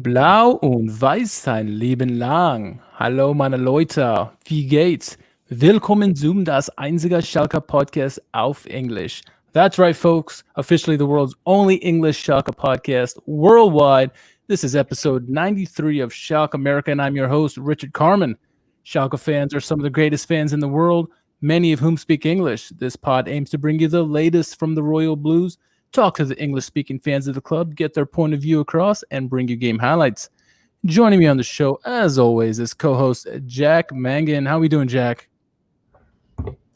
Blau und weiß sein Leben lang. Hallo meine Leute, wie geht's? Willkommen zum das einzige Schalke Podcast auf English. That's right, folks. Officially the world's only English Schalke podcast worldwide. This is episode 93 of SchalkeMerica, and I'm your host, Richard Carmen. Schalke fans are some of the greatest fans in the world, many of whom speak English. This pod aims to bring you the latest from the Royal Blues, talk to the English-speaking fans of the club, get their point of view across, and bring you game highlights. Joining me on the show, as always, is co-host Jack Mangan. How are we doing, Jack?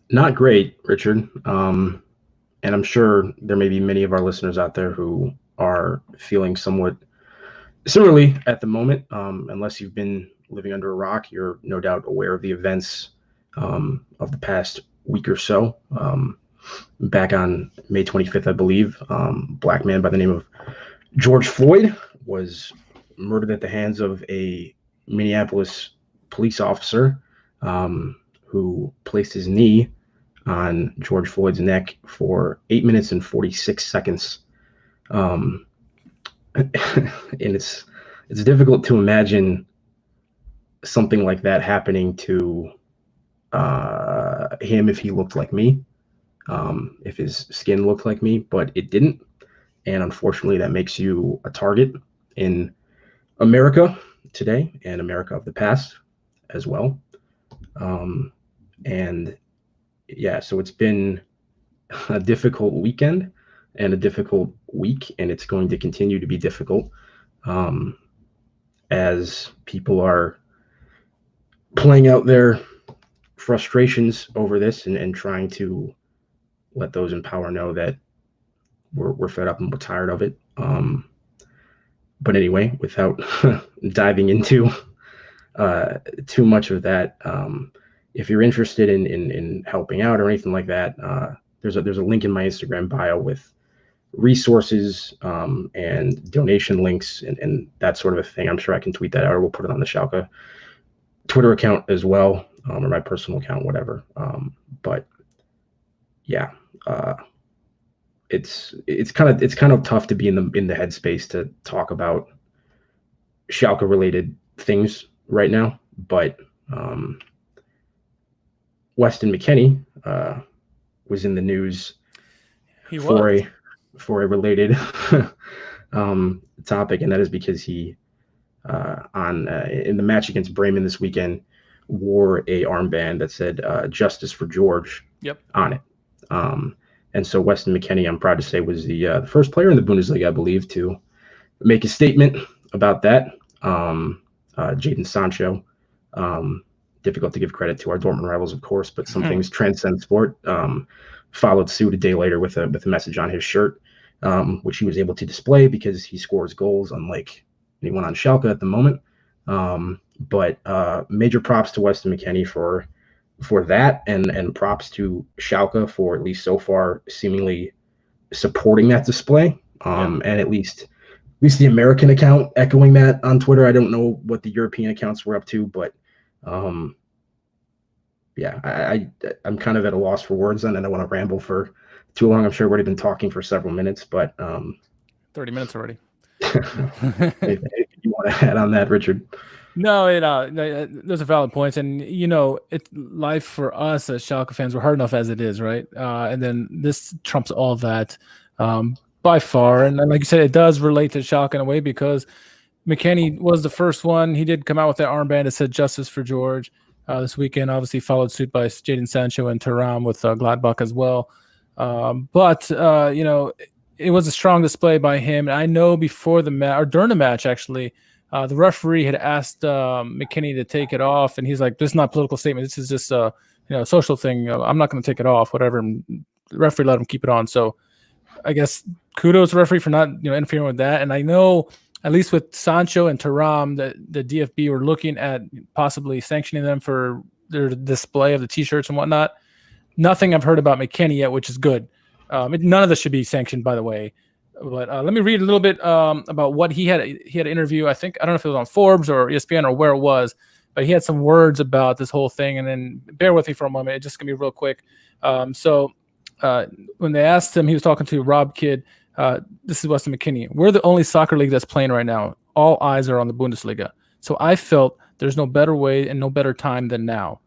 Not great, Richard. And I'm sure there may be many of our listeners out there who are feeling somewhat similarly at the moment. Unless you've been living under a rock, you're no doubt aware of the events of the past week or so. Back on May 25th, I believe, black man by the name of George Floyd was murdered at the hands of a Minneapolis police officer who placed his knee on George Floyd's neck for 8 minutes and 46 seconds. And it's difficult to imagine something like that happening to him if he looked like me. If his skin looked like me, but it didn't. And unfortunately, that makes you a target in America today and America of the past as well. And yeah, so it's been a difficult weekend and a difficult week, and it's going to continue to be difficult as people are playing out their frustrations over this and trying to let those in power know that we're fed up and we're tired of it. But anyway, without diving into too much of that, if you're interested in helping out or anything like that, there's a link in my Instagram bio with resources and donation links and that sort of a thing. I'm sure I can tweet that out, or we'll put it on the Schalke Twitter account as well, or my personal account, whatever. But yeah, it's kind of tough to be in the headspace to talk about Schalke related things right now. But Weston McKennie was in the news for a related topic, and that is because he in the match against Bremen this weekend wore a armband that said "Justice for George" on it. And so Weston McKennie, I'm proud to say, was the first player in the Bundesliga, I believe, to make a statement about that. Jadon Sancho, difficult to give credit to our Dortmund rivals, of course, but some things transcend sport. Followed suit a day later with a message on his shirt, which he was able to display because he scores goals, unlike anyone on Schalke at the moment. But major props to Weston McKennie for that, and props to Schalke for, at least so far, seemingly supporting that display. And at least the American account echoing that on Twitter. I don't know what the European accounts were up to, but yeah, I'm kind of at a loss for words, and I don't want to ramble for too long. I'm sure we've already been talking for several minutes, but 30 minutes already. Anything you want to add on that, Richard? No, those are valid points, and life for us as Schalke fans, we're hard enough as it is, right? And then this trumps all that by far. And like you said, it does relate to Schalke in a way because McKennie was the first one. He did come out with that armband that said "Justice for George" this weekend. Obviously, followed suit by Jadon Sancho and Thuram with Gladbach as well. But it was a strong display by him. And I know before the match, or during the match, actually. The referee had asked McKennie to take it off, and he's like, "This is not a political statement. This is just a social thing. I'm not going to take it off, whatever." And the referee let him keep it on. So I guess kudos to the referee for not interfering with that. And I know at least with Sancho and Thuram, that the DFB were looking at possibly sanctioning them for their display of the T-shirts and whatnot. Nothing I've heard about McKennie yet, which is good. None of this should be sanctioned, by the way. But let me read a little bit about what he had. He had an interview. I don't know if it was on Forbes or ESPN or where it was, but he had some words about this whole thing. And then bear with me for a moment. It's just going to be real quick. So when they asked him, he was talking to Rob Kidd. This is Weston McKennie. We're the only soccer league that's playing right now. all eyes are on the Bundesliga. So I felt there's no better way and no better time than now.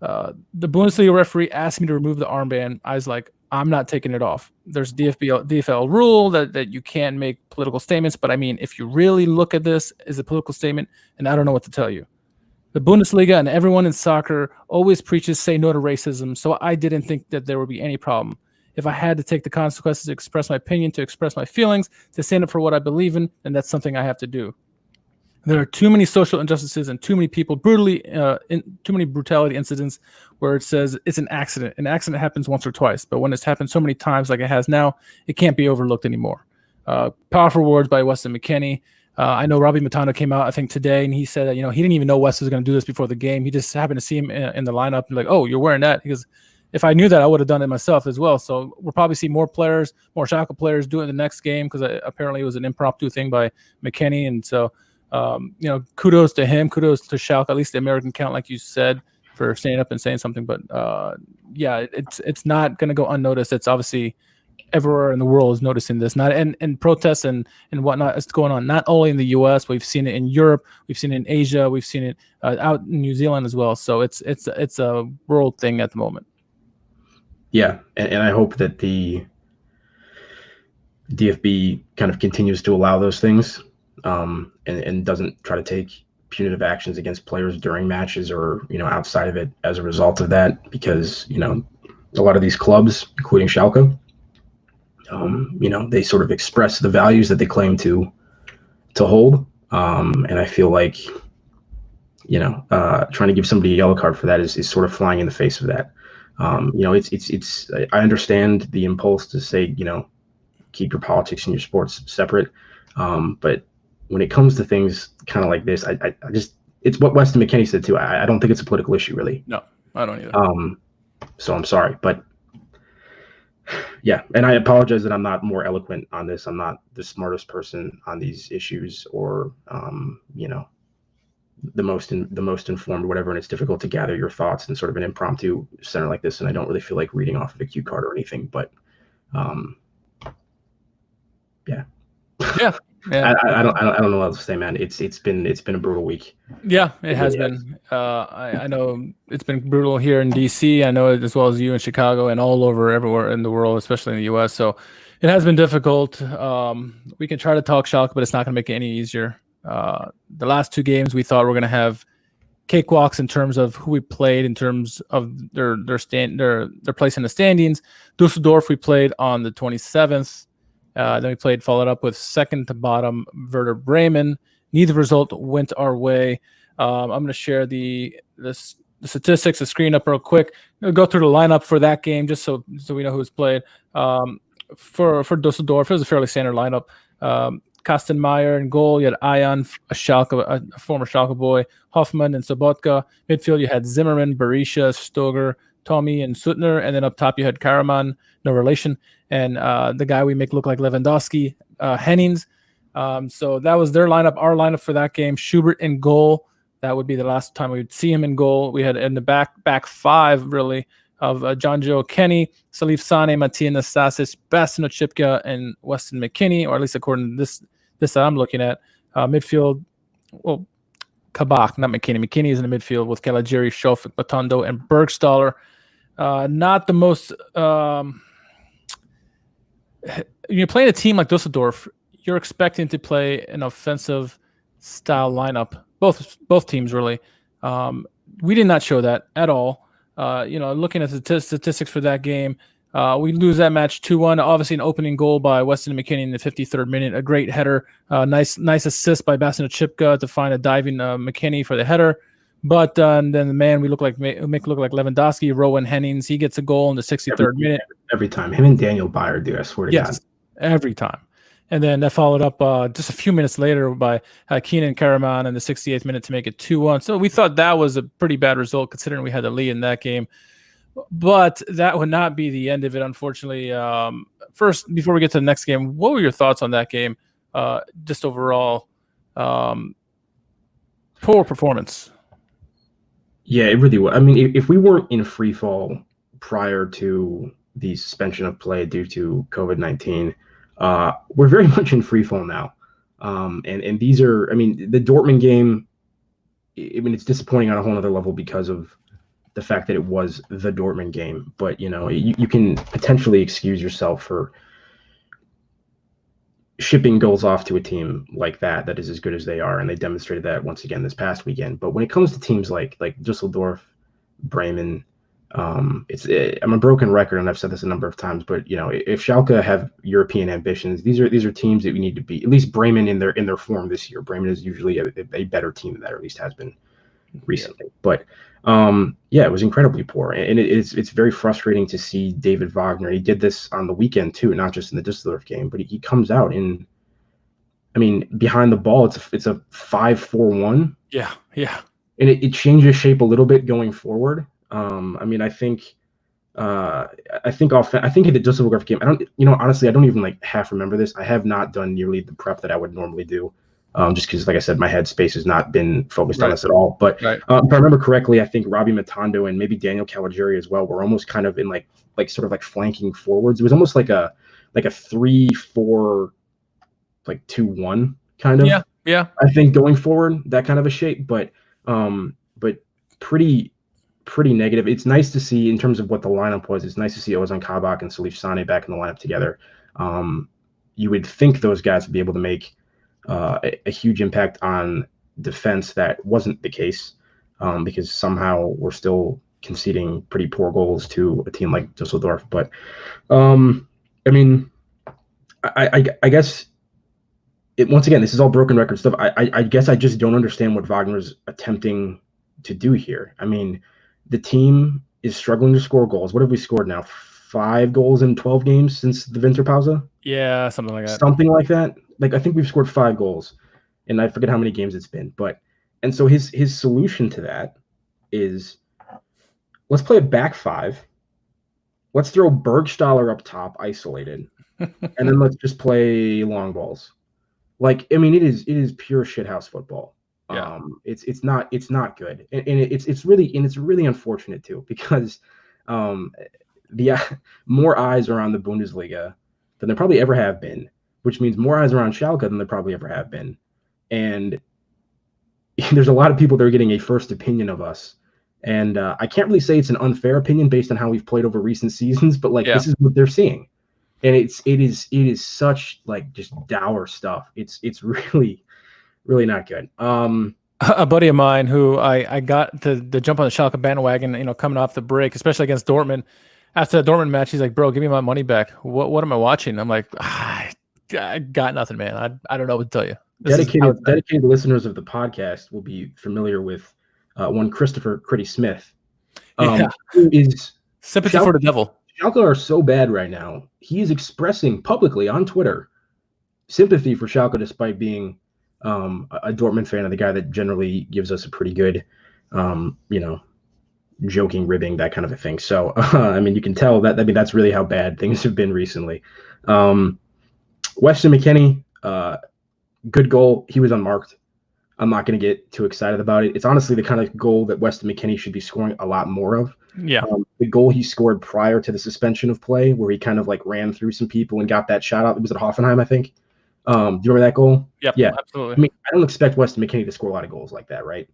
The Bundesliga referee asked me to remove the armband. I was like, I'm not taking it off. There's DFL rule that you can't make political statements. But I mean, if you really look at this as a political statement, and I don't know what to tell you. The Bundesliga and everyone in soccer always preaches say no to racism. So I didn't think that there would be any problem. If I had to take the consequences to express my opinion, to express my feelings, to stand up for what I believe in, then that's something I have to do. There are too many social injustices and too many people too many brutality incidents where it says it's an accident. An accident happens once or twice, but when it's happened so many times like it has now, it can't be overlooked anymore. Powerful words by Weston McKennie. I know Robbie Matano came out, I think, today, and he said that, he didn't even know West was going to do this before the game. He just happened to see him in the lineup and like, oh, you're wearing that. Because if I knew that, I would have done it myself as well. So we'll probably see more Schalke players do it in the next game because apparently it was an impromptu thing by McKennie. And so, kudos to him, kudos to Schalke, at least the American count, like you said, for standing up and saying something. But it's not going to go unnoticed. It's obviously everywhere in the world is noticing this, not and protests and whatnot is going on, not only in the US, we've seen it in Europe, we've seen it in Asia, we've seen it out in New Zealand as well. So it's a world thing at the moment. Yeah. And I hope that the DFB kind of continues to allow those things and doesn't try to take punitive actions against players during matches or, outside of it as a result of that, because, a lot of these clubs, including Schalke, they sort of express the values that they claim to hold. And I feel like, trying to give somebody a yellow card for that is sort of flying in the face of that. I understand the impulse to say, keep your politics and your sports separate. But when it comes to things kind of like this, I just, it's what Weston McKennie said too. I don't think it's a political issue, really. No, I don't either. So I'm sorry, but yeah, and I apologize that I'm not more eloquent on this. I'm not the smartest person on these issues, or the most informed, or whatever. And it's difficult to gather your thoughts in sort of an impromptu center like this. And I don't really feel like reading off of a cue card or anything. But yeah. Yeah. I don't know what else to say, man. It's been a brutal week. Yeah, it has been. I know it's been brutal here in DC. I know it as well as you in Chicago and all over everywhere in the world, especially in the US. So it has been difficult. We can try to talk Schalke, but it's not going to make it any easier. The last two games we thought were going to have cakewalks in terms of who we played, in terms of their place in the standings. Dusseldorf we played on the 27th. Then we followed up with second to bottom Werder Bremen. Neither result went our way. I'm going to share the statistics, the screen up real quick. I'll go through the lineup for that game just so we know who's played. For Dusseldorf, it was a fairly standard lineup. Kastenmeier in goal. You had Ayan, a former Schalke boy, Hoffmann and Sobotka. Midfield, you had Zimmerman, Berisha, Stoger, Tommy, and Suttner. And then up top, you had Karaman, no relation. And the guy we make look like Lewandowski, Hennings. So that was their lineup. Our lineup for that game, Schubert in goal. That would be the last time we would see him in goal. We had in the back five, really, of John Joe Kenny, Salif Sane, Matthias Nastasic, Bastian Oczipka, and Weston McKennie, or at least according to this that I'm looking at. Midfield, well, Kabak, not McKennie. McKennie is in the midfield with Caligiuri, Shofik, Batondo, and Bergstaller. Not the most... you're playing a team like Dusseldorf, you're expecting to play an offensive style lineup. Both teams, really. We did not show that at all. Looking at the statistics for that game, we lose that match 2-1. Obviously, an opening goal by Weston McKennie in the 53rd minute. A great header. Nice assist by Bastian Oczipka to find a diving McKennie for the header. But then the man we make look like Lewandowski, Rowan Hennings, he gets a goal in the 63rd minute. Every time. Him and Daniel Bayer do, I swear to God. Every time. And then that followed up just a few minutes later by Keenan Karaman in the 68th minute to make it 2-1. So we thought that was a pretty bad result considering we had the lead in that game. But that would not be the end of it, unfortunately. First, before we get to the next game, what were your thoughts on that game? Just overall, poor performance. Yeah, it really was. I mean, if we weren't in free fall prior to the suspension of play due to COVID-19, we're very much in free fall now. And these are, I mean, the Dortmund game, I mean, it's disappointing on a whole other level because of the fact that it was the Dortmund game. But, you can potentially excuse yourself for shipping goals off to a team like that is as good as they are, and they demonstrated that once again this past weekend. But when it comes to teams like Düsseldorf, Bremen, I'm a broken record, and I've said this a number of times, but if Schalke have European ambitions, these are teams that we need to beat. At least Bremen in their form this year. Bremen is usually a better team than that, or at least has been recently. Yeah. But it was incredibly poor, and it's very frustrating to see David Wagner. He did this on the weekend too, not just in the Düsseldorf game, but he comes out in, I mean, behind the ball, it's a 5-4-1. Yeah, and it changes shape a little bit going forward. I mean, I think in the Düsseldorf game, honestly, I don't even half remember this. I have not done nearly the prep that I would normally do. Just because, like I said, my headspace has not been focused on this at all. But if I remember correctly, I think Robbie Matondo and maybe Daniel Caligiuri as well were almost kind of in sort of flanking forwards. It was almost like a 3-4, 2-1 kind of. Yeah. I think going forward, that kind of a shape, but pretty negative. It's nice to see in terms of what the lineup was. It's nice to see Ozan Kabak and Salif Sane back in the lineup together. You would think those guys would be able to make a huge impact on defense. That wasn't the case, because somehow we're still conceding pretty poor goals to a team like Düsseldorf. But I mean, I guess once again, this is all broken record stuff. I guess I just don't understand what Wagner's attempting to do here. I mean, the team is struggling to score goals. What have we scored now? 5 goals in 12 games since the Winterpause? Yeah, something like that. Something like that. I think we've scored 5 goals, and I forget how many games it's been. And so his solution to that is, let's play a back 5. Let's throw Bergstaller up top, isolated, and then let's just play long balls. I mean, it is pure shithouse football. Yeah. It's not good, and it's really unfortunate too, because the more eyes are on the Bundesliga than there probably ever have been, which means more eyes are on Schalke than there probably ever have been. And there's a lot of people that are getting a first opinion of us. And I can't really say it's an unfair opinion based on how we've played over recent seasons, but this is what they're seeing. And it is such just dour stuff. It's really, really not good. A buddy of mine who I got to jump on the Schalke bandwagon, coming off the break, especially against Dortmund. After the Dortmund match, he's like, "Bro, give me my money back. What am I watching?" I'm like, I got nothing, man. I don't know what to tell you. Dedicated listeners of the podcast will be familiar with one Christopher Critty Smith, who is sympathy for the devil. Schalke are so bad right now. He is expressing publicly on Twitter sympathy for Schalke, despite being a Dortmund fan, and the guy that generally gives us a pretty good, joking, ribbing, that kind of a thing. So, I mean, you can tell that. I mean, that's really how bad things have been recently. WESTON McKENNIE, good goal. He was unmarked. I'm not going to get too excited about it. It's honestly the kind of goal that Weston McKennie should be scoring a lot more of. Yeah. The goal he scored prior to the suspension of play, where he kind of ran through some people and got that shot out. It was at Hoffenheim, I think. Do you remember that goal? Yep, yeah, absolutely. I mean, I don't expect Weston McKennie to score a lot of goals like that, right?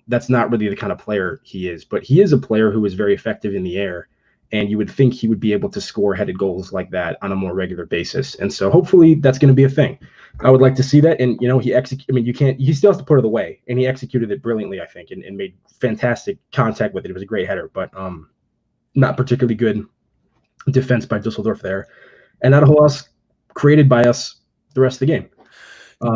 That's not really the kind of player he is, but he is a player who is very effective in the air, and you would think he would be able to score headed goals like that on a more regular basis. And so hopefully that's going to be a thing. I would like to see that. And, he still has to put it away, and he executed it brilliantly, I think, and made fantastic contact with it. It was a great header, but not particularly good defense by Dusseldorf there. And not a whole else created by us the rest of the game.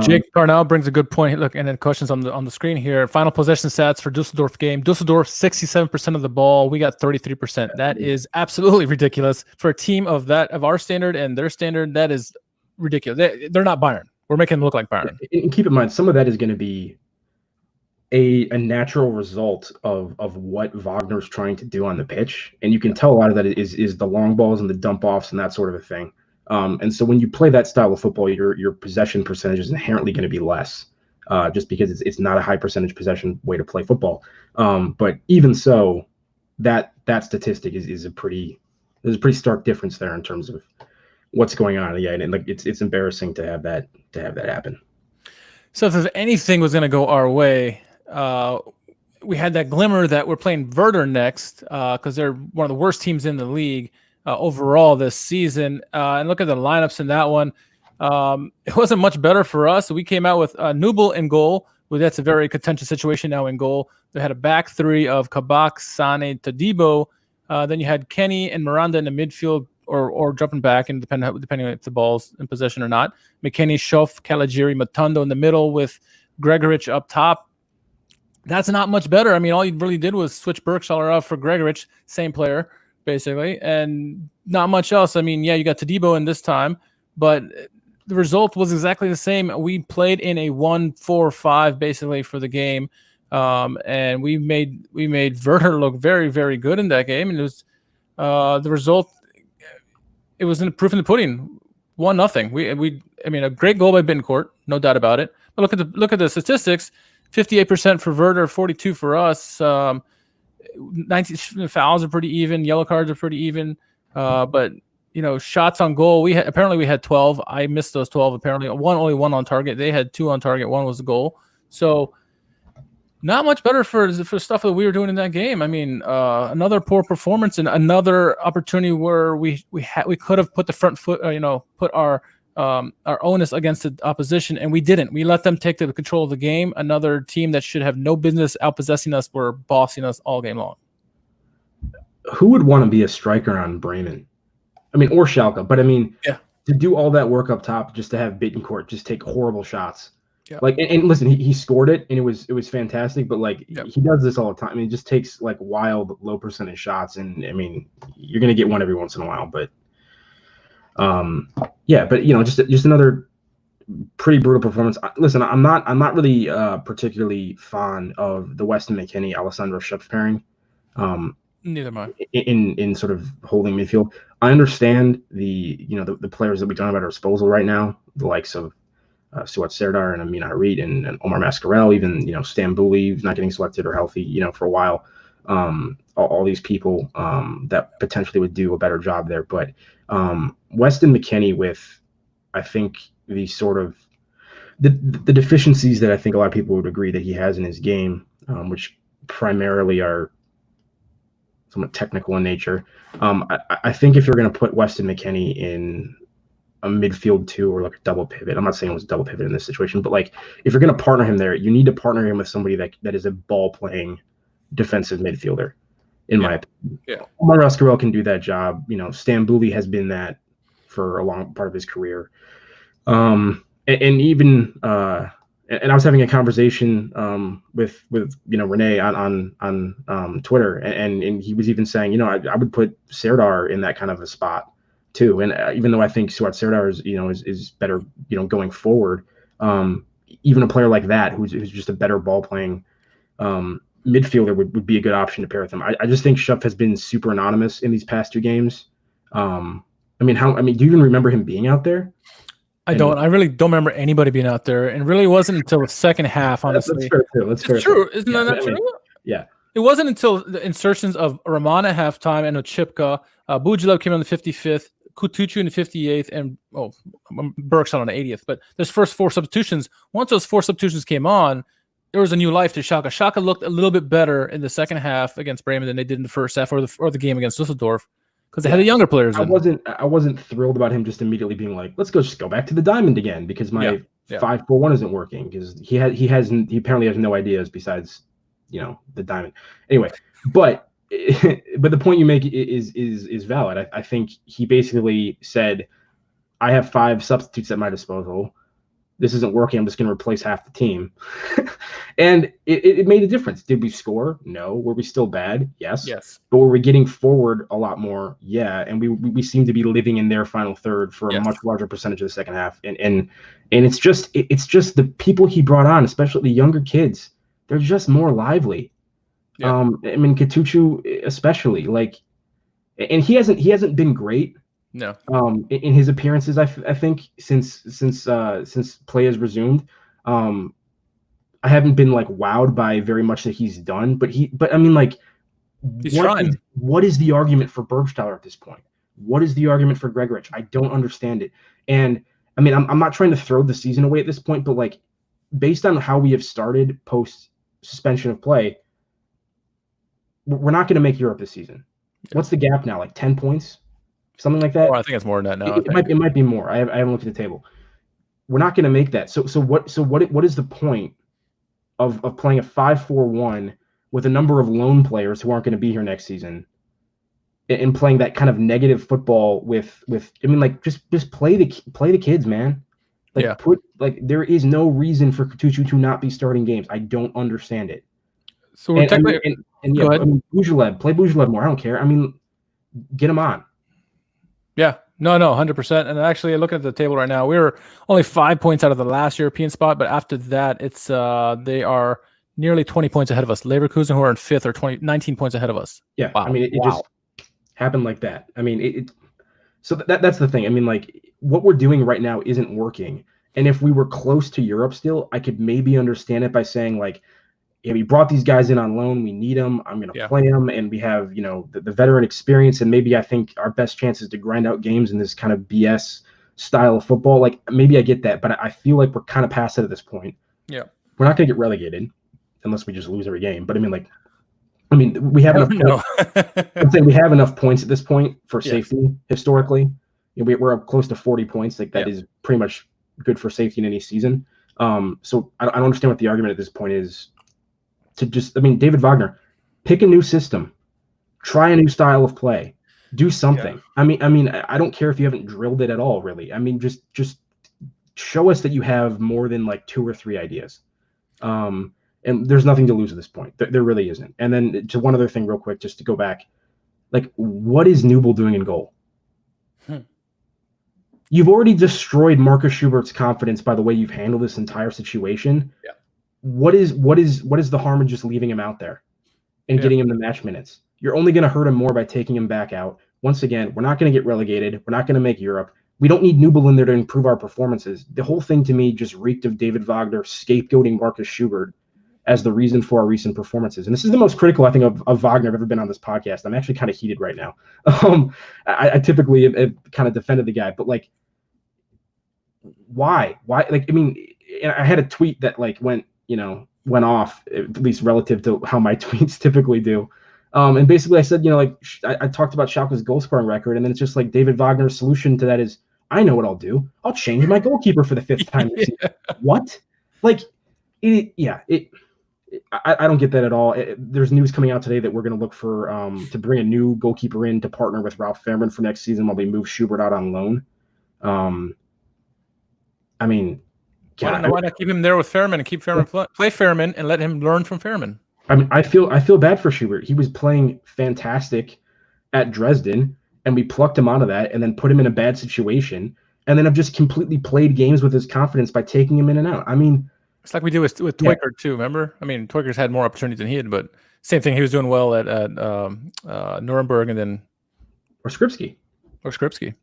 Jake Carnell brings a good point. Look, and then questions on the screen here. Final possession stats for Dusseldorf game. Dusseldorf 67% of the ball. We got 33%. That is absolutely ridiculous for a team of our standard and their standard. That is ridiculous. They're not Bayern. We're making them look like Bayern. And keep in mind, some of that is going to be a natural result of what Wagner's trying to do on the pitch, and you can tell a lot of that is the long balls and the dump offs and that sort of a thing. And so when you play that style of football, your possession percentage is inherently going to be less, just because it's not a high percentage possession way to play football. But even so, that statistic is a pretty stark difference there in terms of what's going on. Yeah, and like it's embarrassing to have that happen. So if anything was going to go our way, we had that glimmer that we're playing Werder next because they're one of the worst teams in the league overall this season. And look at the lineups in that one. It wasn't much better for us. We came out with Nubel in goal. Well, that's a very contentious situation now in goal. They had a back three of Kabak, Ceane, Todibo. Then you had Kenny and Miranda in the midfield or jumping back, and depending if the ball's in possession or not. McKennie, Schoff, Caligiuri, Matondo in the middle with Gregorich up top. That's not much better. I mean, all you really did was switch Bergstaller out for Gregorich, same player, basically, and not much else. I mean, yeah, you got Todibo in this time, but the result was exactly the same. We played in a 1-4-5 basically for the game, and we made Werder look very, very good in that game. And it was the result. It was in proof in the pudding. 1-0. I mean, a great goal by Bittencourt, no doubt about it. But look at the statistics: 58% for Werder, 42% for us. 19 fouls are pretty even. Yellow cards are pretty even. But shots on goal. We had 12. I missed those 12. Apparently, only one on target. They had 2 on target. 1 was a goal. So not much better for stuff that we were doing in that game. I mean, another poor performance and another opportunity where we could have put the front foot, put our onus against the opposition, and we didn't. We let them take the control of the game. Another team that should have no business outpossessing us were bossing us all game long. Who would want to be a striker on Bremen? I mean, or Schalke, but I mean, to do all that work up top just to have Bittencourt just take horrible shots. Yeah. Like, and listen, he scored it, and it was fantastic. But like, he does this all the time. I mean, he just takes like wild low percentage shots, and I mean, you're gonna get one every once in a while. But, just another pretty brutal performance. Listen, I'm not really particularly fond of the Weston McKennie Alessandro Schöpf pairing. Neither am I. In sort of holding midfield. I understand the players that we don't have at our disposal right now, the likes of Suat Serdar and Amin Harit and Omar Mascarell, even Stambouli not getting selected or healthy for a while. All these people that potentially would do a better job there, but Weston McKennie with, I think, the sort of the deficiencies that I think a lot of people would agree that he has in his game, which primarily are somewhat technical in nature. I think if you're going to put Weston McKennie in a midfield 2 or like a double pivot, I'm not saying it was a double pivot in this situation, but like if you're going to partner him there, you need to partner him with somebody that is a ball playing defensive midfielder, in my opinion. Yeah. Omar Mascarell can do that job. Stambouli has been that for a long part of his career. And even and I was having a conversation with Renee on Twitter, and he was even saying, I would put Serdar in that kind of a spot too. And even though I think Suat Serdar is better, going forward, even a player like that who's just a better ball playing midfielder would be a good option to pair with him. I just think Schöpf has been super anonymous in these past 2 games. Do you even remember him being out there? I don't. I really don't remember anybody being out there, and really wasn't until the second half. Honestly, that's fair. It's true, isn't that true? Yeah. It wasn't until the insertions of Rahman at halftime and Ochipka, Bujilov came on the 55th, Kutucu in the 58th, and Bergson on the 80th. But there's first 4 substitutions. Once those 4 substitutions came on, there was a new life to Schalke. Schalke looked a little bit better in the second half against Bremen than they did in the first half or the game against Düsseldorf, because they had the younger players. I wasn't thrilled about him just immediately being like, let's just go back to the diamond again, because my 5-4-1 isn't working, because he apparently has no ideas besides the diamond. Anyway, but the point you make is valid. I think he basically said, I have 5 substitutes at my disposal. This isn't working. I'm just going to replace half the team. And it made a difference. Did we score? No. Were we still bad? Yes. But were we getting forward a lot more? Yeah. And we seem to be living in their final third for a much larger percentage of the second half. And it's just the people he brought on, especially the younger kids, they're just more lively. Yeah. Kutucu especially, and he hasn't been great. No. In his appearances, I think since play has resumed, I haven't been wowed by very much that he's done. But he's trying. What is the argument for Bergstaller at this point? What is the argument for Gregoritsch? I don't understand it. And I mean, I'm not trying to throw the season away at this point, but like based on how we have started post suspension of play, we're not going to make Europe this season. Yeah. What's the gap now? Like 10 points, something like that. Oh, I think it's more than that now. It might be more. I haven't looked at the table. We're not going to make that. So what is the point of playing a 5-4-1 with a number of lone players who aren't going to be here next season, and playing that kind of negative football with I mean, like just play the kids, man. Like there is no reason for Kutucu to not be starting games. I don't understand it. So we're technically yeah, I mean, play Boujalev more. I don't care. I mean, get him on. Yeah, no, 100%. And actually, looking at the table right now, we're only 5 points out of the last European spot, but after that, it's they are nearly 20 points ahead of us. Leverkusen, who are in 5th, are 19 points ahead of us. Yeah, wow. I mean, it just happened like that. I mean, so that's the thing. I mean, like what we're doing right now isn't working. And if we were close to Europe still, I could maybe understand it by saying like, yeah, we brought these guys in on loan. We need them. I'm going to play them. And we have, the veteran experience. And maybe I think our best chance is to grind out games in this kind of BS style of football. Like maybe I get that, but I feel like we're kind of past it at this point. Yeah. We're not going to get relegated unless we just lose every game. But I mean, we have enough. I'm saying we have enough points at this point for safety historically. We're up close to 40 points. Like that is pretty much good for safety in any season. So I don't understand what the argument at this point is. To just, David Wagner, pick a new system, try a new style of play, do something. Yeah. I don't care if you haven't drilled it at all, really. I mean, just show us that you have more than like 2 or 3 ideas. And there's nothing to lose at this point. There really isn't. And then to one other thing real quick, just to go back, like what is Newble doing in goal? You've already destroyed Marcus Schubert's confidence by the way you've handled this entire situation. Yeah. What is the harm in just leaving him out there and getting him the match minutes? You're only going to hurt him more by taking him back out. Once again, we're not going to get relegated. We're not going to make Europe. We don't need Newble in there to improve our performances. The whole thing to me just reeked of David Wagner scapegoating Marcus Schubert as the reason for our recent performances. And this is the most critical, I think, of Wagner I've ever been on this podcast. I'm actually kind of heated right now. I typically have kind of defended the guy, but like, why? Like, I had a tweet that like went off, at least relative to how my tweets typically do. And basically I said, I talked about Schalke's goal scoring record, and then it's just like David Wagner's solution to that is, I know what I'll do. I'll change my goalkeeper for the 5th time this season. What? Like, I don't get that at all. There's news coming out today that we're going to look for to bring a new goalkeeper in to partner with Ralph Fairman for next season while we move Schubert out on loan. Why not keep him there with Fairman and keep Fairman play Fairman and let him learn from Fairman? I feel bad for Schubert. He was playing fantastic at Dresden, and we plucked him out of that and then put him in a bad situation, and then have just completely played games with his confidence by taking him in and out. It's like we do with Twiker too. Remember? Twiker's had more opportunities than he had, but same thing. He was doing well at Nuremberg, and then or Skripski.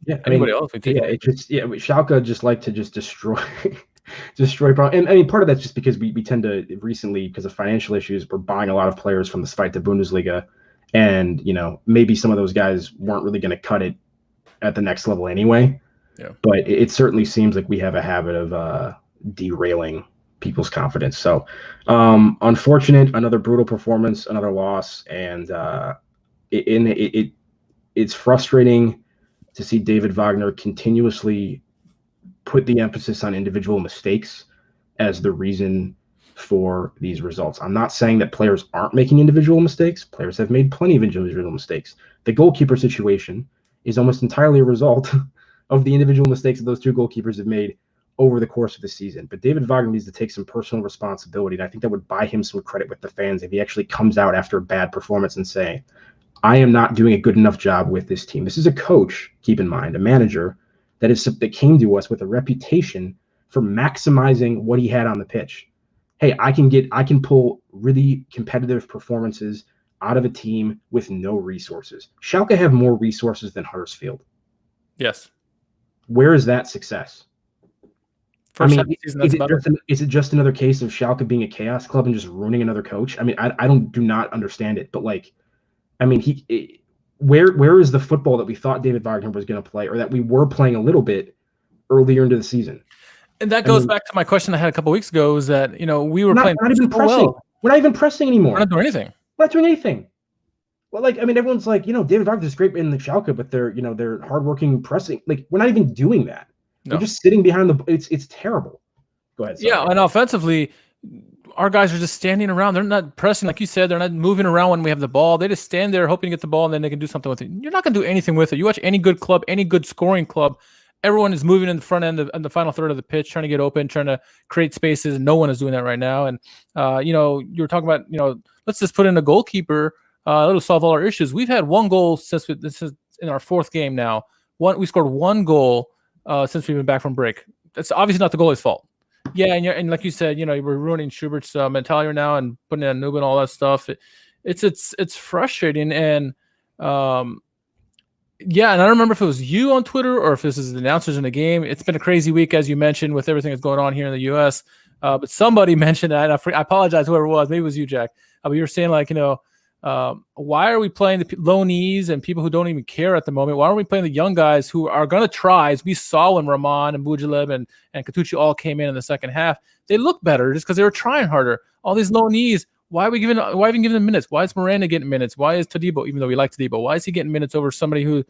Yeah, anybody else? Schalke just like to just destroy and part of that's just because we tend to recently, because of financial issues, we're buying a lot of players from the Zweite Bundesliga, and maybe some of those guys weren't really going to cut it at the next level anyway. Yeah. But it certainly seems like we have a habit of derailing people's confidence. So unfortunate, another brutal performance, another loss, and it's frustrating to see David Wagner continuously put the emphasis on individual mistakes as the reason for these results. I'm not saying that players aren't making individual mistakes. Players have made plenty of individual mistakes. The goalkeeper situation is almost entirely a result of the individual mistakes that those 2 goalkeepers have made over the course of the season. But David Wagner needs to take some personal responsibility, and I think that would buy him some credit with the fans if he actually comes out after a bad performance and say, I am not doing a good enough job with this team. This is a coach, keep in mind, a manager that came to us with a reputation for maximizing what he had on the pitch. Hey, I can pull really competitive performances out of a team with no resources. Schalke have more resources than Huddersfield. Yes. Where is that success? Is it just another case of Schalke being a chaos club and just ruining another coach? I do not understand it, but like, where is the football that we thought David Wagner was going to play, or that we were playing a little bit earlier into the season? And that goes back to my question I had a couple of weeks ago, is that, we were playing not even pressing. Well. We're not even pressing anymore. We're not doing anything. We're not doing anything. Well, everyone's like, David Wagner's great in the Schalke, but they're hardworking pressing. Like, we're not even doing that. No. We're just sitting behind the. It's terrible. Go ahead. Sorry. Yeah, and offensively, our guys are just standing around. They're not pressing, like you said. They're not moving around when we have the ball. They just stand there hoping to get the ball, and then they can do something with it. You're not going to do anything with it. You watch any good club, any good scoring club, everyone is moving in the front end and the final third of the pitch, trying to get open, trying to create spaces. No one is doing that right now. And, you were talking about, let's just put in a goalkeeper. It'll solve all our issues. We've had one goal this is in our fourth game now. We scored one goal since we've been back from break. That's obviously not the goalie's fault. Yeah, and like you said, we're ruining Schubert's mentality right now and putting in Nubin and all that stuff. It's frustrating. And yeah, and I don't remember if it was you on Twitter or if this is the announcers in the game. It's been a crazy week, as you mentioned, with everything that's going on here in the U.S. But somebody mentioned that, and I apologize, whoever it was. Maybe it was you, Jack. But you were saying, why are we playing the low knees and people who don't even care at the moment? Why aren't we playing the young guys who are going to try? As we saw when Rahman and Bujaleb and Katucci all came in the second half. They look better just because they were trying harder. All these low knees. Why even giving them minutes? Why is Miranda getting minutes? Why is Todibo, even though we like Todibo, why is he getting minutes over somebody who,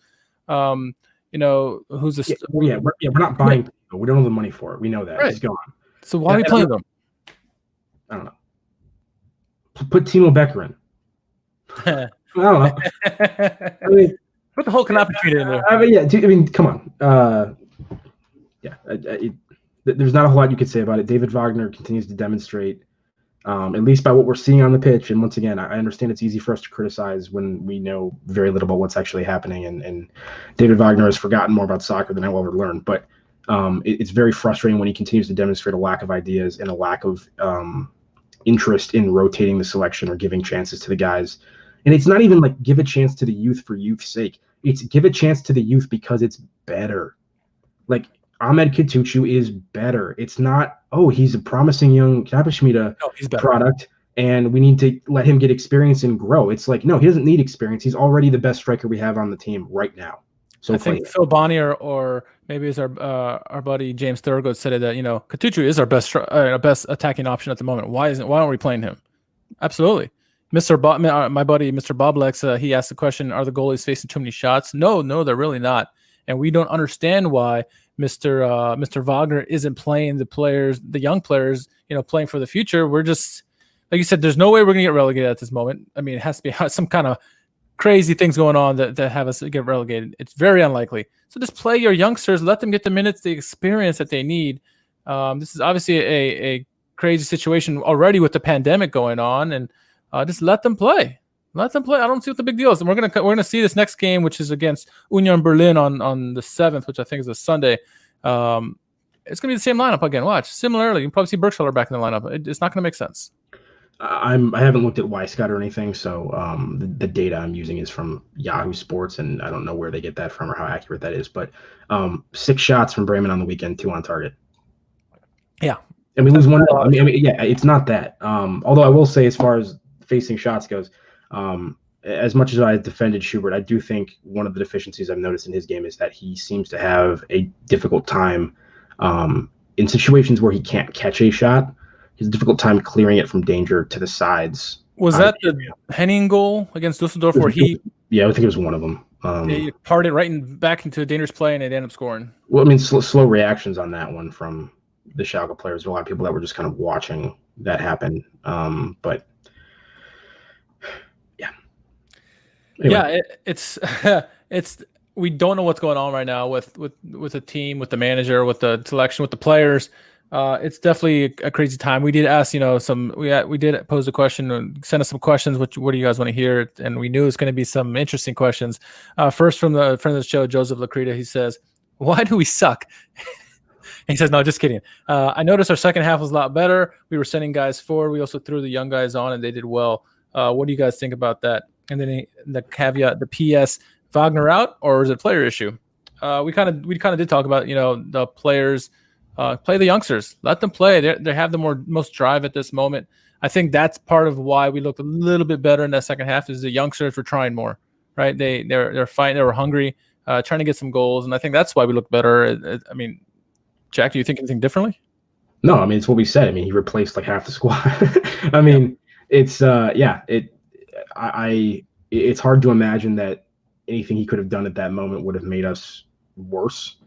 who's a... we're not buying Todibo. We don't have the money for it. We know that. Right. He's gone. So why are we playing them? I don't know. Put Timo Becker in. I don't know. Put the whole Canopy in there. Come on. There's not a whole lot you could say about it. David Wagner continues to demonstrate, at least by what we're seeing on the pitch. And once again, I understand it's easy for us to criticize when we know very little about what's actually happening. And David Wagner has forgotten more about soccer than I will ever learn. But it's very frustrating when he continues to demonstrate a lack of ideas and a lack of interest in rotating the selection or giving chances to the guys. And it's not even like give a chance to the youth for youth's sake. It's give a chance to the youth because it's better. Like, Ahmed Katucu is better. It's not, he's a promising young Kapashmita product, and we need to let him get experience and grow. It's like, no, he doesn't need experience. He's already the best striker we have on the team right now. So I think Phil Bonnie or maybe it's our buddy James Thurgood said it that, Katucu is our best attacking option at the moment. Why aren't we playing him? Absolutely. My buddy Mr. Boblex, he asked the question, are the goalies facing too many shots? No, they're really not. And we don't understand why Mr. Wagner isn't playing the young players, playing for the future. We're just, like you said, there's no way we're going to get relegated at this moment. I mean, it has to be some kind of crazy things going on that have us get relegated. It's very unlikely. So just play your youngsters, let them get the minutes, the experience that they need. This is obviously a crazy situation already with the pandemic going on, and just let them play. Let them play. I don't see what the big deal is. And we're gonna see this next game, which is against Union Berlin on the 7th, which I think is a Sunday. It's gonna be the same lineup again. Watch. Similarly, you can probably see Berkshire back in the lineup. It's not gonna make sense. I haven't looked at Wisecout or anything, so the data I'm using is from Yahoo Sports, and I don't know where they get that from or how accurate that is. But 6 shots from Bremen on the weekend, 2 on target. Yeah, and we lose 1. It's not that. Although I will say, as far as facing shots goes, as much as I defended Schubert, I do think one of the deficiencies I've noticed in his game is that he seems to have a difficult time in situations where he can't catch a shot. He has a difficult time clearing it from danger to the sides. Was that the Henning goal against Dusseldorf where he? Yeah, I think it was one of them. He parted right back into a dangerous play and it ended up scoring. Well, I mean, slow reactions on that one from the Schalke players. A lot of people that were just kind of watching that happen. But yeah. Yeah, Anyway. it's we don't know what's going on right now with the team, with the manager, with the selection, with the players. It's definitely a crazy time. We did ask, we did pose a question and send us some questions. What do you guys want to hear? And we knew it was going to be some interesting questions. First, from the friend of the show, Joseph Lacrita, he says, "Why do we suck?" He says, "No, just kidding. I noticed our second half was a lot better. We were sending guys forward. We also threw the young guys on, and they did well. What do you guys think about that?" And then the caveat, the PS, Wagner out, or is it a player issue? We kind of did talk about, the players. Play the youngsters. Let them play. They have the most drive at this moment. I think that's part of why we looked a little bit better in that second half is the youngsters were trying more, right? They're fighting, they were hungry, trying to get some goals, and I think that's why we look better. I mean, Jack, do you think anything differently? No, I mean it's what we said. I mean he replaced like half the squad. I mean it's it's hard to imagine that anything he could have done at that moment would have made us worse.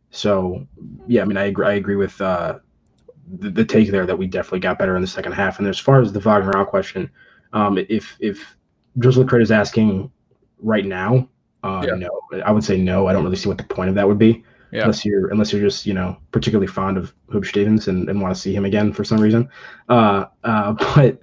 So yeah, I mean I agree with the take there that we definitely got better in the second half. And as far as the Wagner out question, if Drizzle is asking right now, no, I would say no. I don't really see what the point of that would be. Yeah. Unless you're just particularly fond of Hoop Stevens and want to see him again for some reason, but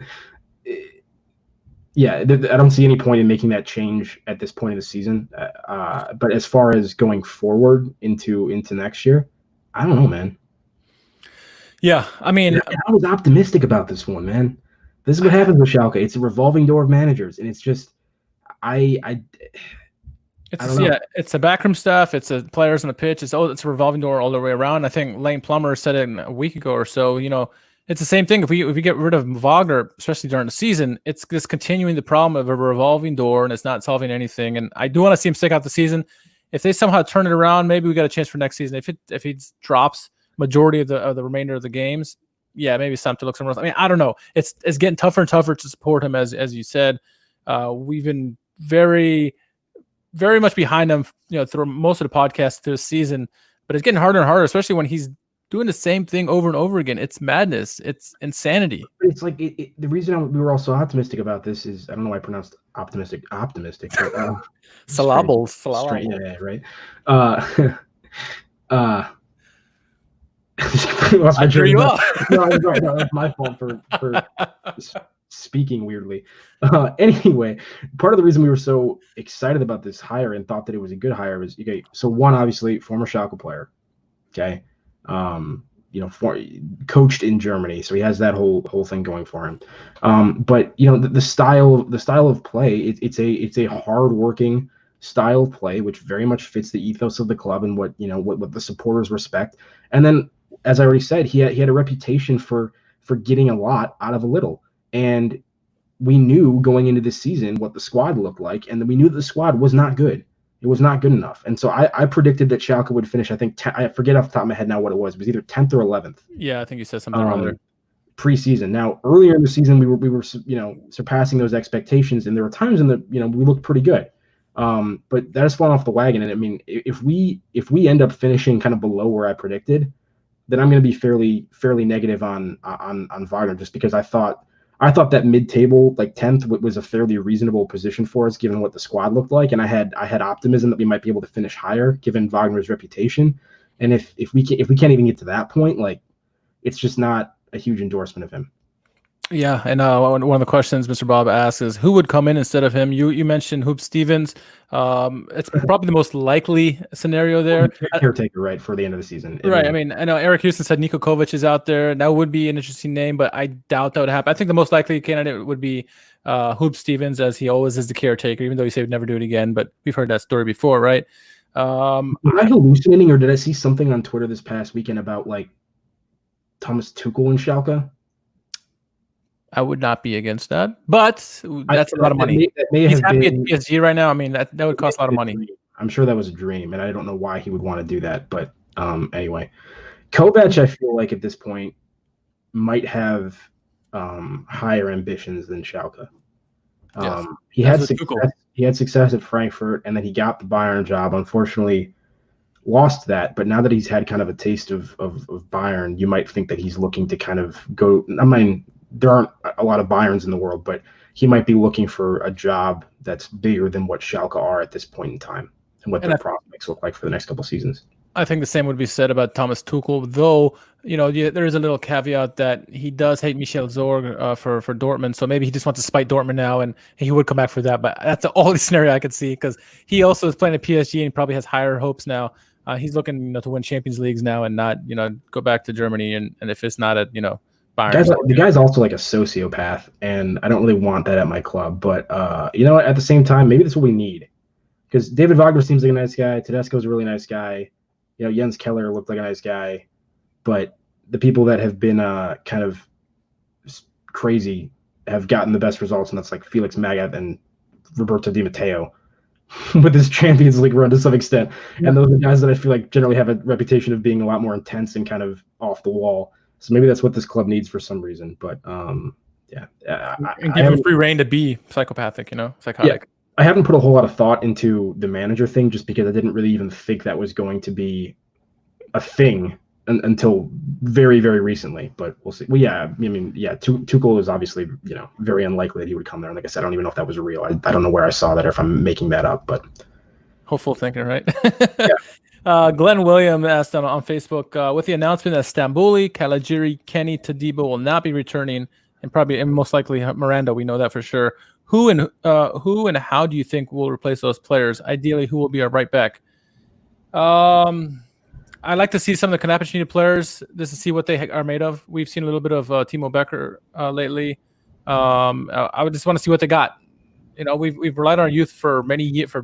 yeah, I don't see any point in making that change at this point in the season. But as far as going forward into next year, I don't know, man. Yeah, I mean, I was optimistic about this one, man. This is what happens with Schalke. It's a revolving door of managers, and it's just it's a backroom stuff. It's a players on the pitch. It's a revolving door all the way around. I think Lane Plummer said it a week ago or so. It's the same thing. If we get rid of Wagner, especially during the season, it's just continuing the problem of a revolving door, and it's not solving anything. And I do want to see him stick out the season. If they somehow turn it around, maybe we got a chance for next season. If he drops majority of the remainder of the games, yeah, maybe it's time to look somewhere else. I mean, I don't know. It's getting tougher and tougher to support him, as you said. We've been very, very much behind him, through most of the podcast this season, but it's getting harder and harder, especially when he's doing the same thing over and over again. It's madness. It's insanity. It's like the reason we were also optimistic about this is I don't know why I pronounced optimistic, but syllables. Yeah, right. I drew you up. No, that's my fault for speaking weirdly. Anyway, part of the reason we were so excited about this hire and thought that it was a good hire was so one, obviously former Schalke player, okay, coached in Germany, so he has that whole thing going for him. But the style of play, it's a hard-working style of play, which very much fits the ethos of the club and what the supporters respect. And then, as I already said, he had a reputation for getting a lot out of a little. And we knew going into this season what the squad looked like, and we knew that the squad was not good. It was not good enough. And so I predicted that Schalke would finish, I think, I forget off the top of my head now what it was. It was either 10th or 11th. Yeah, I think you said something around there. Preseason. Now, earlier in the season, we were surpassing those expectations, and there were times in we looked pretty good. But that has fallen off the wagon. And I mean, if we end up finishing kind of below where I predicted, then I'm going to be fairly negative on Wagner, just because I thought that mid-table, like 10th, was a fairly reasonable position for us given what the squad looked like, and I had optimism that we might be able to finish higher given Wagner's reputation. And if we can't even get to that point, like, it's just not a huge endorsement of him. Yeah, and one of the questions Mr. Bob asks is who would come in instead of him. You mentioned Hoop Stevens. It's probably the most likely scenario there. Caretaker, right, for the end of the season. Right. I mean, I know Eric Houston said Niko Kovac is out there. That would be an interesting name, but I doubt that would happen. I think the most likely candidate would be Hoop Stevens, as he always is the caretaker, even though he said he'd never do it again. But we've heard that story before, right? Am I hallucinating, or did I see something on Twitter this past weekend about like Thomas Tuchel and Schalke? I would not be against that, but that's a lot of money. He's happy at PSG right now. I mean, that would cost a lot of money. I'm sure that was a dream, and I don't know why he would want to do that. But anyway, Kovac, I feel like at this point might have higher ambitions than Schalke. Yes. He had success at Frankfurt, and then he got the Bayern job. Unfortunately, lost that. But now that he's had kind of a taste of Bayern, you might think that he's looking to kind of go. I mean, there aren't a lot of Bayerns in the world, but he might be looking for a job that's bigger than what Schalke are at this point in time and what their prospects look like for the next couple of seasons. I think the same would be said about Thomas Tuchel, though, there is a little caveat that he does hate Michel Zorg for Dortmund, so maybe he just wants to spite Dortmund now, and he would come back for that. But that's the only scenario I could see, because he also is playing at PSG and probably has higher hopes now. He's looking to win Champions Leagues now and not go back to Germany, and if it's not at the guy's also like a sociopath, and I don't really want that at my club. But at the same time, maybe that's what we need, because David Wagner seems like a nice guy. Tedesco's a really nice guy. Jens Keller looked like a nice guy, but the people that have been kind of crazy have gotten the best results, and that's like Felix Magath and Roberto Di Matteo. with this Champions League run to some extent. Yeah. And those are guys that I feel like generally have a reputation of being a lot more intense and kind of off the wall. So maybe that's what this club needs for some reason. But yeah. And give him free reign to be psychopathic, psychotic. Yeah. I haven't put a whole lot of thought into the manager thing just because I didn't really even think that was going to be a thing until very, very recently. But we'll see. Well, yeah, I mean, yeah, Tuchel is obviously, very unlikely that he would come there. And like I said, I don't even know if that was real. I don't know where I saw that or if I'm making that up. But hopeful thinking, right? Yeah. Glenn William asked on Facebook, with the announcement that Stambouli, Caligiuri, Kenny, Todibo will not be returning, and most likely Miranda, we know that for sure. Who and how do you think will replace those players? Ideally, who will be our right back? I like to see some of the Canapacini players just to see what they are made of. We've seen a little bit of Timo Becker lately. I would just want to see what they got. We've relied on our youth for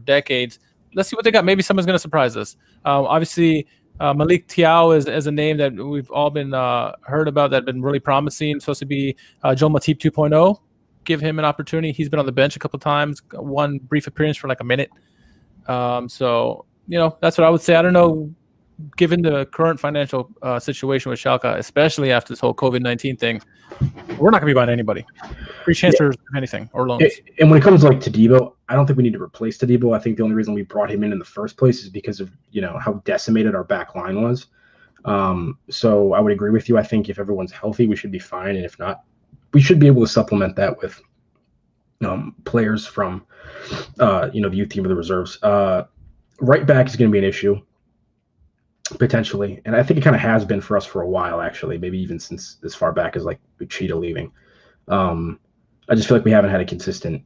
decades. Let's see what they got. Maybe someone's going to surprise us. Obviously, Malik Thiaw is a name that we've all been heard about that have been really promising. Supposed to be Joel Matip 2.0. Give him an opportunity. He's been on the bench a couple of times, one brief appearance for like a minute. So, that's what I would say. I don't know, given the current financial situation with Schalke, especially after this whole COVID-19 thing, we're not going to be buying anybody. Free transfers, anything, or loans. And when it comes to like Todibo, I don't think we need to replace Todibo. I think the only reason we brought him in the first place is because of, how decimated our back line was. So I would agree with you. I think if everyone's healthy, we should be fine. And if not, we should be able to supplement that with players from, the youth team or the reserves. Right back is going to be an issue, potentially. And I think it kind of has been for us for a while, actually, maybe even since as far back as like Uchida leaving. I just feel like we haven't had a consistent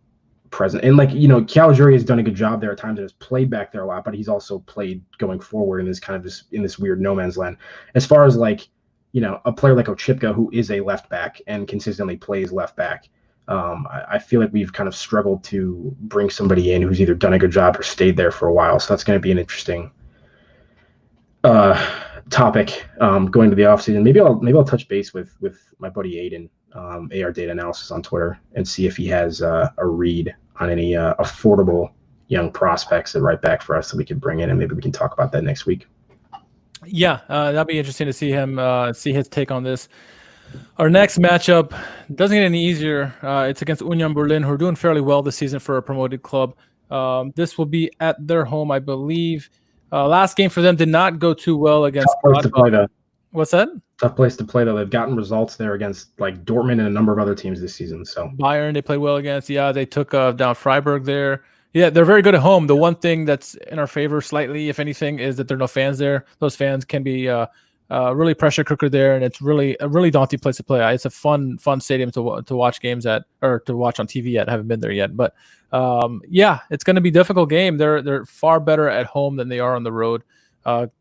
presence. And like, Caligiuri has done a good job there at times and has played back there a lot, but he's also played going forward in this kind of in this weird no man's land. As far as like, a player like Ochipka, who is a left back and consistently plays left back, I feel like we've kind of struggled to bring somebody in who's either done a good job or stayed there for a while. So that's going to be an interesting topic going to the offseason. Maybe I'll touch base with my buddy Aiden, AR Data Analysis on Twitter, and see if he has a read on any affordable young prospects at right back for us that we could bring in, and maybe we can talk about that next week. Yeah, that'd be interesting to see him, see his take on this. Our next matchup doesn't get any easier. It's against Union Berlin, who are doing fairly well this season for a promoted club. This will be at their home, I believe. Last game for them did not go too well against. Tough place to play, though. What's that? Tough place to play, though. They've gotten results there against like Dortmund and a number of other teams this season. So Bayern, they played well against. Yeah, they took down Freiburg there. Yeah, they're very good at home. The one thing that's in our favor slightly, if anything, is that there are no fans there. Those fans can be really pressure cooker there, and it's really a really daunting place to play. It's a fun stadium to watch games at, or to watch on TV at. I haven't been there yet, but yeah, it's going to be a difficult game. They're far better at home than they are on the road,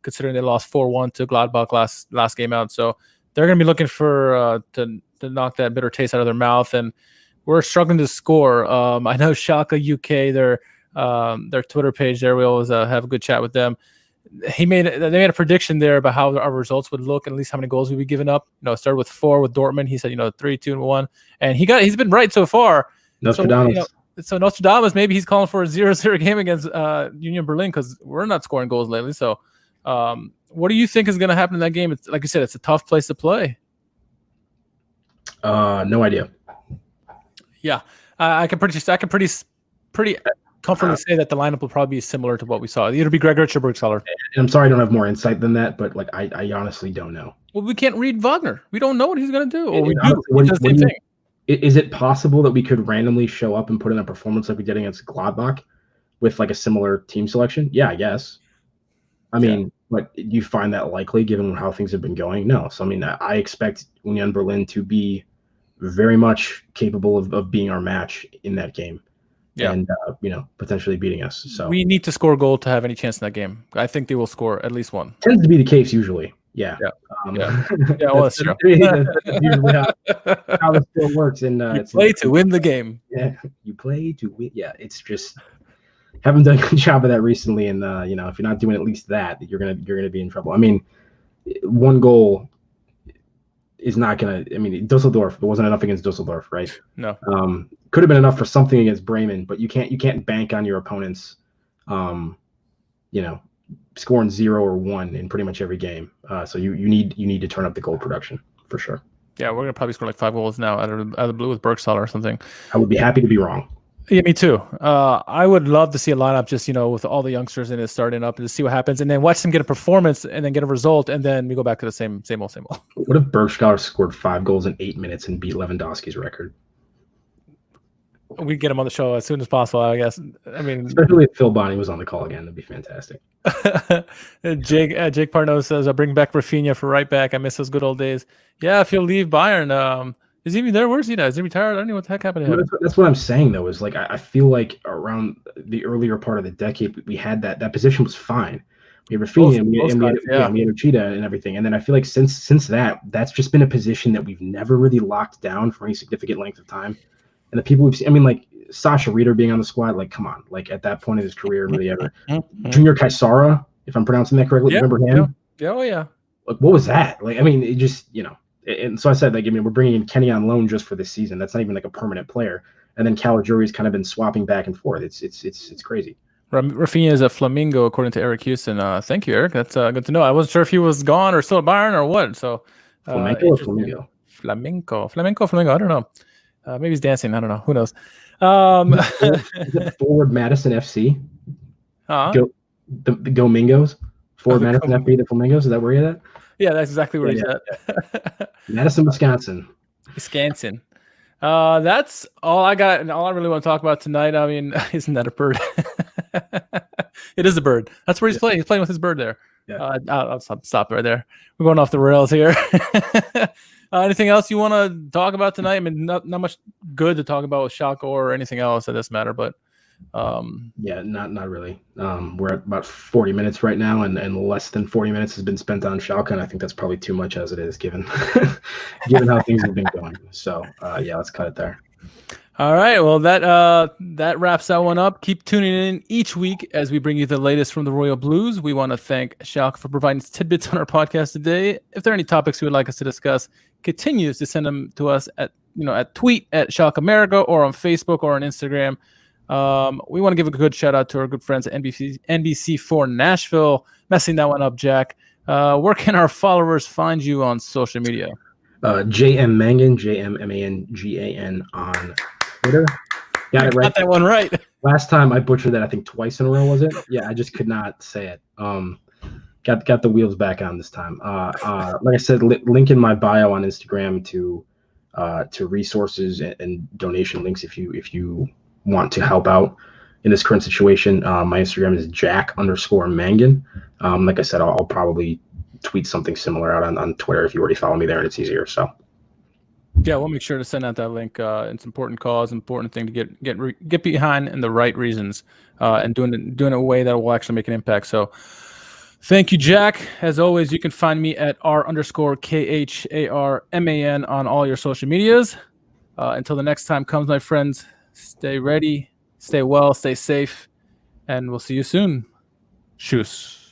considering they lost 4-1 to Gladbach last game out. So they're going to be looking for to knock that bitter taste out of their mouth, and we're struggling to score. I know Schalke UK, their Twitter page there, we always have a good chat with them. They made a prediction there about how our results would look, and at least how many goals we'd be giving up. It started with 4 with Dortmund. He said, 3, 2, and 1, and he's been right so far. Nostradamus. So Nostradamus, maybe he's calling for a 0-0 game against Union Berlin, because we're not scoring goals lately. So, what do you think is going to happen in that game? It's, like you said, it's a tough place to play. No idea. Yeah, I can pretty comfortably say that the lineup will probably be similar to what we saw. It'll be Gregoritsch or Burgstaller. And I'm sorry I don't have more insight than that, but like I honestly don't know. Well, we can't read Wagner. We don't know what he's going to do. Or we do. He does the same thing. Is it possible that we could randomly show up and put in a performance like we did against Gladbach with like a similar team selection? Yeah, I guess. I mean, but you find that likely given how things have been going? No. So, I mean, I expect Union Berlin to be very much capable of being our match in that game. Yeah. And, potentially beating us. So we need to score a goal to have any chance in that game. I think they will score at least one. Tends to be the case usually. Yeah. Well, that's true. That's usually how this still works. And you play to win the game. Yeah, you play to win. Yeah, it's just haven't done a good job of that recently. And if you're not doing at least that, you're gonna be in trouble. I mean, one goal is not gonna. I mean, Dusseldorf. It wasn't enough against Dusseldorf, right? No. Could have been enough for something against Bremen, but you can't bank on your opponents you know, scoring 0 or 1 in pretty much every game. So you need to turn up the goal production for sure. Yeah, we're gonna probably score like 5 goals now out of the blue with Bergstaller or something. I would be happy to be wrong. Yeah, me too. I would love to see a lineup just, with all the youngsters in it starting up and to see what happens, and then watch them get a performance and then get a result, and then we go back to the same old. What if Bergstaller scored 5 goals in 8 minutes and beat Lewandowski's record? We'd get him on the show as soon as possible, I guess. I mean, especially if Phil Bonnie was on the call again, that'd be fantastic. Jake Parnot says, "I'll bring back Rafinha for right back. I miss those good old days." Yeah, if he'll leave Bayern, is he even there? Where's he now? Is he retired? I don't know what the heck happened to him. That's what I'm saying, though, is like I feel like around the earlier part of the decade, we had that position was fine. We had Rafinha and we had Uchida and everything. And then I feel like since that's just been a position that we've never really locked down for any significant length of time. And the people we've seen, I mean, like Sasha Rieder being on the squad, like, come on, like at that point in his career, really ever. Junior Kaisara, if I'm pronouncing that correctly, remember him? Yeah, oh yeah. Like, what was that? Like, I mean, it just, and so I said, like, I mean, we're bringing in Kenny on loan just for this season. That's not even like a permanent player. And then Caligiuri's kind of been swapping back and forth. It's crazy. Rafinha is a Flamingo, according to Eric Houston. Thank you, Eric. That's good to know. I wasn't sure if he was gone or still at Bayern or what. So Flamenco or Flamingo? Flamenco. I don't know. Maybe he's dancing. I don't know. Who knows? Is it Forward Madison FC? The Gomingos? Forward Madison FC, the Flamingos? Is that where you're at? Yeah, that's exactly where he's at. Madison, Wisconsin. That's all I got, and all I really want to talk about tonight. I mean, isn't that a bird? It is a bird. That's where he's playing. He's playing with his bird there. Yeah. I'll stop right there. We're going off the rails here. Anything else you want to talk about tonight? I mean, not much good to talk about with Schalke or anything else at this matter, but not really. We're at about 40 minutes right now, and less than 40 minutes has been spent on Schalke, and I think that's probably too much as it is, given how things have been going. So let's cut it there. All right, well, that wraps that one up. Keep tuning in each week as we bring you the latest from the Royal Blues. We want to thank Schalke for providing tidbits on our podcast today. If there are any topics you would like us to discuss, continues to send them to us at tweet at SchalkeMerica or on Facebook or on Instagram. We want to give a good shout out to our good friends at NBC4 Nashville. Messing that one up, Jack. Where can our followers find you on social media? JM Mangan, JMMANGAN on Twitter. Got it right. Got that one right. Last time I butchered that, I think twice in a row, was it? Yeah, I just could not say it. Got the wheels back on this time. Like I said, link in my bio on Instagram to resources and donation links if you want to help out in this current situation. My Instagram is Jack_Mangan. Like I said, I'll probably tweet something similar out on Twitter if you already follow me there and it's easier. So yeah, we'll make sure to send out that link. It's an important cause, important thing to get behind in the right reasons, and doing it in a way that will actually make an impact. So thank you, Jack. As always, you can find me at R_KHARMAN on all your social medias. Until the next time comes, my friends, stay ready, stay well, stay safe, and we'll see you soon. Tschüss.